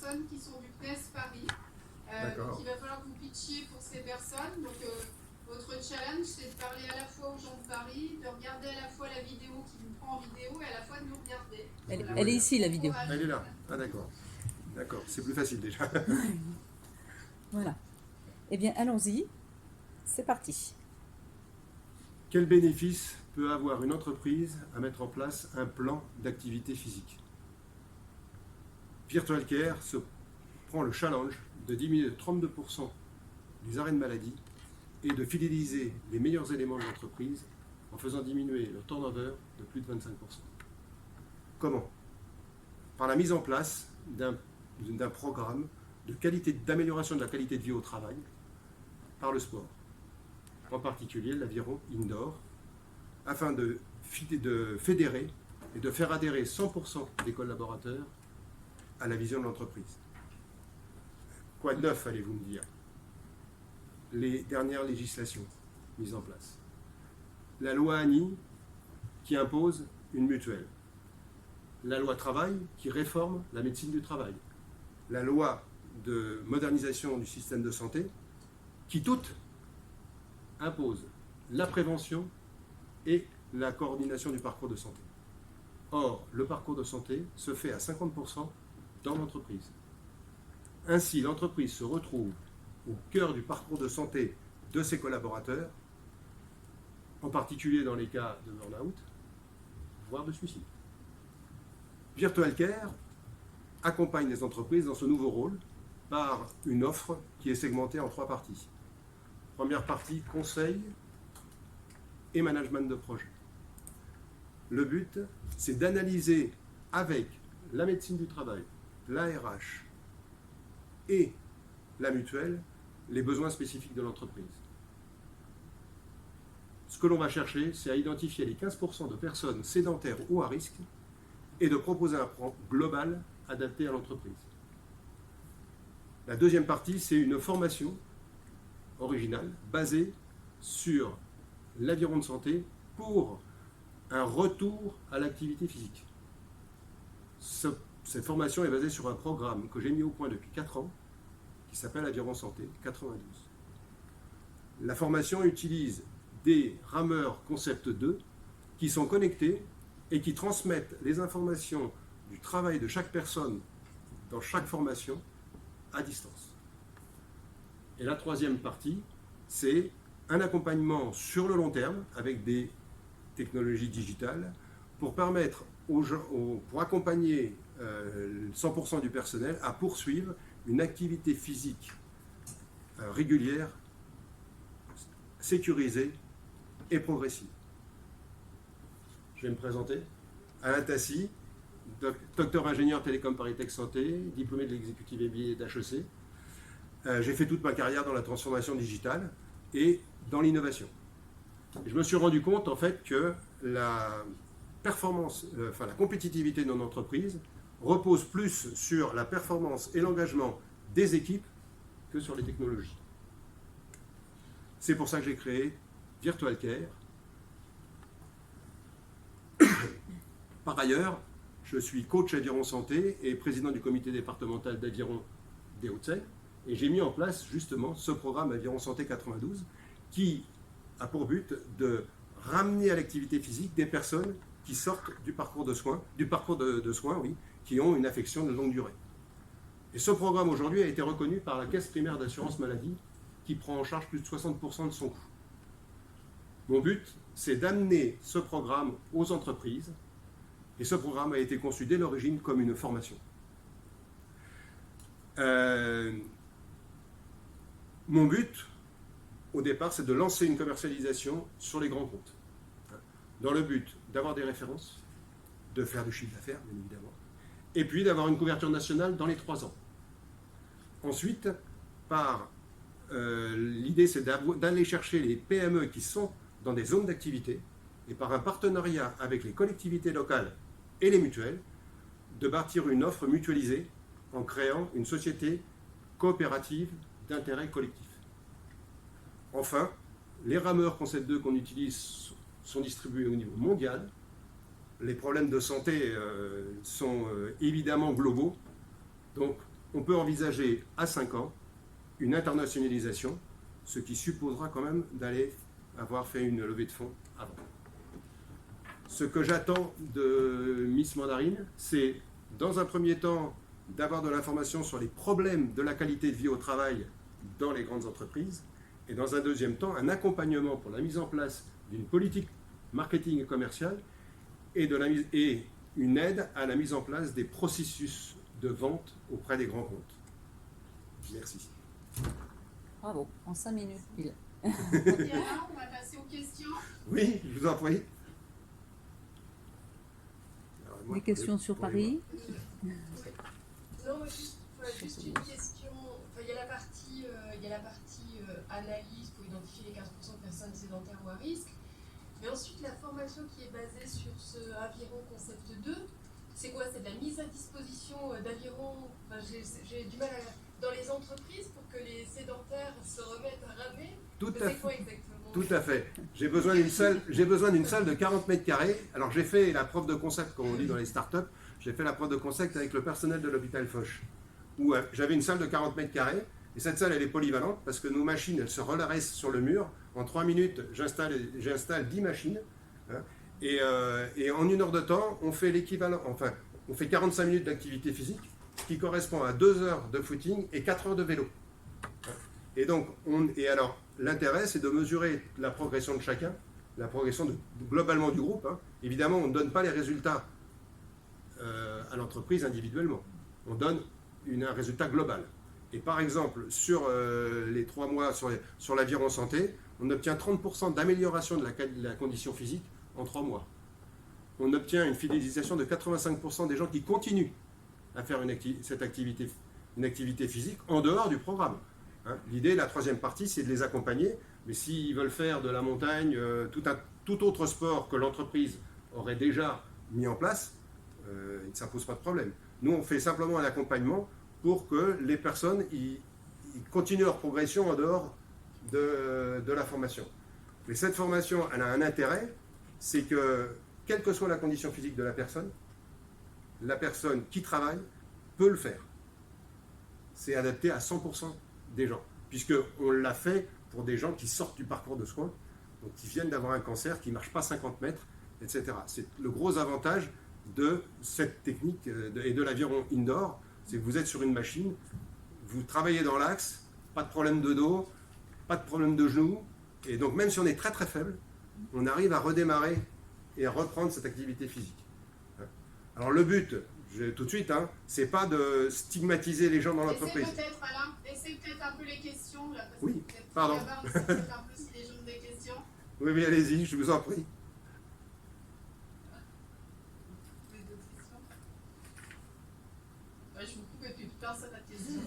personnes qui sont du CNES Paris. Donc il va falloir que vous pitchiez pour ces personnes. Donc votre challenge, c'est de parler à la fois aux gens de Paris, de regarder à la fois la vidéo qui vous prend en vidéo et à la fois de nous regarder. Elle est ici, la vidéo. Elle est là. Ah d'accord. D'accord, c'est plus facile déjà. Voilà. Eh bien, allons-y. C'est parti. Quel bénéfice peut avoir une entreprise à mettre en place un plan d'activité physique? Virtual Care se prend le challenge de diminuer de 32% les arrêts de maladie et de fidéliser les meilleurs éléments de l'entreprise en faisant diminuer le turnover de plus de 25%. Comment? Par la mise en place d'un programme d'amélioration de la qualité de vie au travail par le sport, en particulier l'aviron indoor, afin de fédérer et de faire adhérer 100% des collaborateurs à la vision de l'entreprise. Quoi de neuf, allez-vous me dire? Les dernières législations mises en place. La loi Annie qui impose une mutuelle. La loi travail qui réforme la médecine du travail. La loi de modernisation du système de santé qui toutes imposent la prévention et la coordination du parcours de santé. Or, le parcours de santé se fait à 50% dans l'entreprise. Ainsi, l'entreprise se retrouve au cœur du parcours de santé de ses collaborateurs, en particulier dans les cas de burn-out, voire de suicide. Virtual Care accompagne les entreprises dans ce nouveau rôle par une offre qui est segmentée en 3 parties. Première partie, conseil et management de projet. Le but, c'est d'analyser avec la médecine du travail, la RH et la mutuelle les besoins spécifiques de l'entreprise. Ce que l'on va chercher, c'est à identifier les 15% de personnes sédentaires ou à risque et de proposer un plan global adapté à l'entreprise. La deuxième partie, c'est une formation originale basée sur l'aviron de santé pour un retour à l'activité physique. Cette formation est basée sur un programme que j'ai mis au point depuis 4 ans qui s'appelle Aviron Santé 92. La formation utilise des rameurs concept 2 qui sont connectés et qui transmettent les informations du travail de chaque personne dans chaque formation à distance. Et la troisième partie, c'est un accompagnement sur le long terme avec des technologies digitales pour permettre pour accompagner 100% du personnel à poursuivre une activité physique régulière, sécurisée et progressive. Je vais me présenter. Alain Tassi, docteur ingénieur télécom Paris-Tech Santé, diplômé de l'exécutif MBA d'HEC. J'ai fait toute ma carrière dans la transformation digitale et dans l'innovation. Je me suis rendu compte en fait que la performance, la compétitivité de nos entreprises repose plus sur la performance et l'engagement des équipes que sur les technologies. C'est pour ça que j'ai créé Virtual Care. Par ailleurs, je suis coach Aviron Santé et président du comité départemental d'Aviron des Hauts-de-Seine. Et j'ai mis en place justement ce programme Aviron Santé 92 qui a pour but de ramener à l'activité physique des personnes qui sortent du parcours de soins, qui ont une affection de longue durée. Et ce programme aujourd'hui a été reconnu par la Caisse primaire d'assurance maladie qui prend en charge plus de 60% de son coût. Mon but, c'est d'amener ce programme aux entreprises et ce programme a été conçu dès l'origine comme une formation. Mon but, au départ, c'est de lancer une commercialisation sur les grands comptes, dans le but d'avoir des références, de faire du chiffre d'affaires, bien évidemment, et puis d'avoir une couverture nationale dans les 3 ans. Ensuite, l'idée, c'est d'aller chercher les PME qui sont dans des zones d'activité, et par un partenariat avec les collectivités locales et les mutuelles, de bâtir une offre mutualisée en créant une société coopérative d'intérêt collectif. Enfin, les rameurs Concept 2 qu'on utilise sont distribués au niveau mondial. Les problèmes de santé sont évidemment globaux. Donc, on peut envisager à 5 ans une internationalisation, ce qui supposera quand même d'aller avoir fait une levée de fonds avant. Ce que j'attends de Miss Mandarine, c'est dans un premier temps d'avoir de l'information sur les problèmes de la qualité de vie au travail dans les grandes entreprises, et dans un deuxième temps, un accompagnement pour la mise en place d'une politique marketing et commerciale et une aide à la mise en place des processus de vente auprès des grands comptes. Merci. Bravo, en 5 minutes pile. On va passer aux questions. Oui, je vous en prie. Des questions sur Paris? Non, juste une question. Enfin, il y a la partie, analyse pour identifier les 15% de personnes sédentaires ou à risque. Mais ensuite, la formation qui est basée sur ce Aviron Concept 2, c'est quoi? C'est de la mise à disposition d'aviron. Enfin, j'ai du mal dans les entreprises pour que les sédentaires se remettent à ramer. Tout à fait. Quoi exactement? Tout à fait. J'ai besoin d'une salle de 40 mètres carrés. Alors j'ai fait la preuve de concept, comme on dit dans les startups. J'ai fait la preuve de concept avec le personnel de l'hôpital Foch, où j'avais une salle de 40 mètres carrés. Et cette salle, elle est polyvalente parce que nos machines, elles se relaissent sur le mur. En 3 minutes, j'installe 10 machines. Hein, et en 1 heure de temps, on fait l'équivalent. Enfin, on fait 45 minutes d'activité physique, ce qui correspond à 2 heures de footing et 4 heures de vélo. Et donc, alors, l'intérêt, c'est de mesurer la progression de chacun, la progression globalement du groupe. Hein. Évidemment, on ne donne pas les résultats à l'entreprise individuellement. On donne un résultat global. Et par exemple, sur les 3 mois sur l'aviron santé, on obtient 30% d'amélioration de la condition physique en 3 mois. On obtient une fidélisation de 85% des gens qui continuent à faire une activité physique en dehors du programme. Hein. L'idée, la 3e partie, c'est de les accompagner, mais s'ils veulent faire de la montagne, tout autre sport que l'entreprise aurait déjà mis en place, ça ne pose pas de problème. Nous, on fait simplement un accompagnement pour que les personnes ils continuent leur progression en dehors de la formation. Mais cette formation, elle a un intérêt, c'est que, quelle que soit la condition physique de la personne qui travaille peut le faire. C'est adapté à 100% des gens, puisqu'on l'a fait pour des gens qui sortent du parcours de soins, donc qui viennent d'avoir un cancer, qui ne marchent pas 50 mètres, etc. C'est le gros avantage de cette technique et de l'aviron indoor, c'est que vous êtes sur une machine, vous travaillez dans l'axe, pas de problème de dos, pas de problème de genoux, et donc même si on est très très faible, on arrive à redémarrer et à reprendre cette activité physique. Alors le but, tout de suite, c'est pas de stigmatiser les gens dans l'entreprise. Laissez peut-être un peu les questions. Là, parce oui, que pardon. Peut-être un peu si les gens ont des questions. Oui, allez-y, je vous en prie. Je vous coupe et puis personne n'a de questions.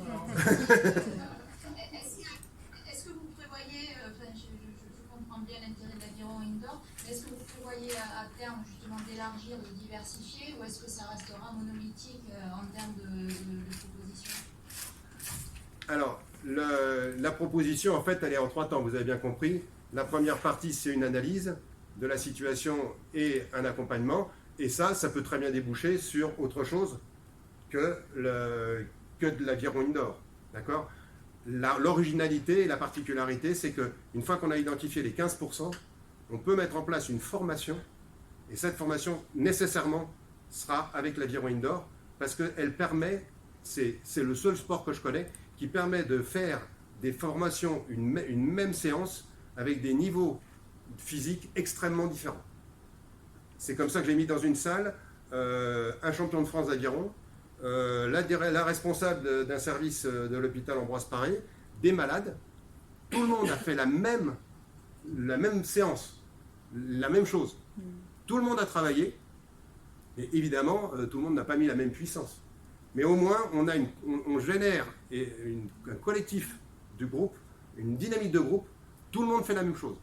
Est-ce que vous prévoyez, je comprends bien l'intérêt de l'aviron indoor, mais est-ce que vous prévoyez à terme justement d'élargir, de diversifier, ou est-ce que ça restera monolithique en termes de proposition? Alors, la proposition, en fait, elle est en 3 temps, vous avez bien compris. La première partie, c'est une analyse de la situation et un accompagnement. Et ça peut très bien déboucher sur autre chose que de l'aviron indoor. D'accord ? L'originalité et la particularité, c'est qu'une fois qu'on a identifié les 15%, on peut mettre en place une formation. Et cette formation, nécessairement, sera avec l'aviron indoor, parce qu'elle permet, c'est le seul sport que je connais, qui permet de faire des formations, une même séance, avec des niveaux physiques extrêmement différents. C'est comme ça que j'ai mis dans une salle un champion de France d'aviron, la responsable d'un service de l'hôpital Ambroise Paré, des malades. Tout le monde a fait la même séance, la même chose. Tout le monde a travaillé, et évidemment, tout le monde n'a pas mis la même puissance. Mais au moins, on génère un collectif du groupe, une dynamique de groupe, tout le monde fait la même chose.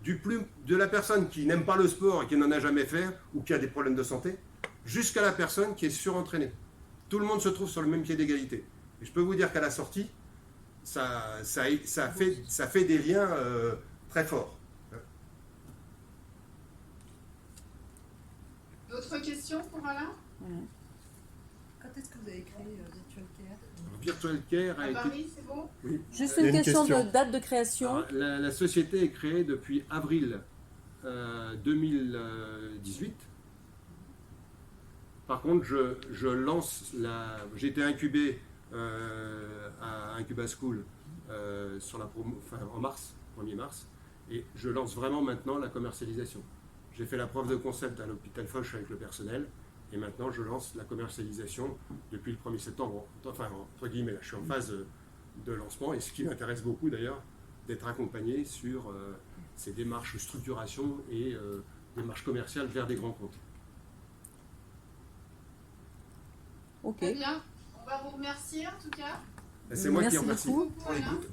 De la personne qui n'aime pas le sport et qui n'en a jamais fait, ou qui a des problèmes de santé, jusqu'à la personne qui est surentraînée. Tout le monde se trouve sur le même pied d'égalité. Et je peux vous dire qu'à la sortie, ça fait des liens très forts. D'autres questions pour Alain ? Quand est-ce que vous avez créé Virtual Care? Alors, Virtual Care a À été... Paris, c'est bon? Oui. Juste Il y a une une question question. de date de création. Alors, la société est créée depuis avril 2018. Par contre, je lance j'ai été incubé à Incuba School en mars, 1er mars, et je lance vraiment maintenant la commercialisation. J'ai fait la preuve de concept à l'hôpital Foch avec le personnel, et maintenant je lance la commercialisation depuis le 1er septembre. Enfin, entre guillemets, là, je suis en phase de lancement, et ce qui m'intéresse beaucoup d'ailleurs, d'être accompagné sur ces démarches structuration et démarches commerciales vers des grands comptes. Ok. Très bien. On va vous remercier en tout cas. C'est moi qui Merci remercie beaucoup. pour l'écoute.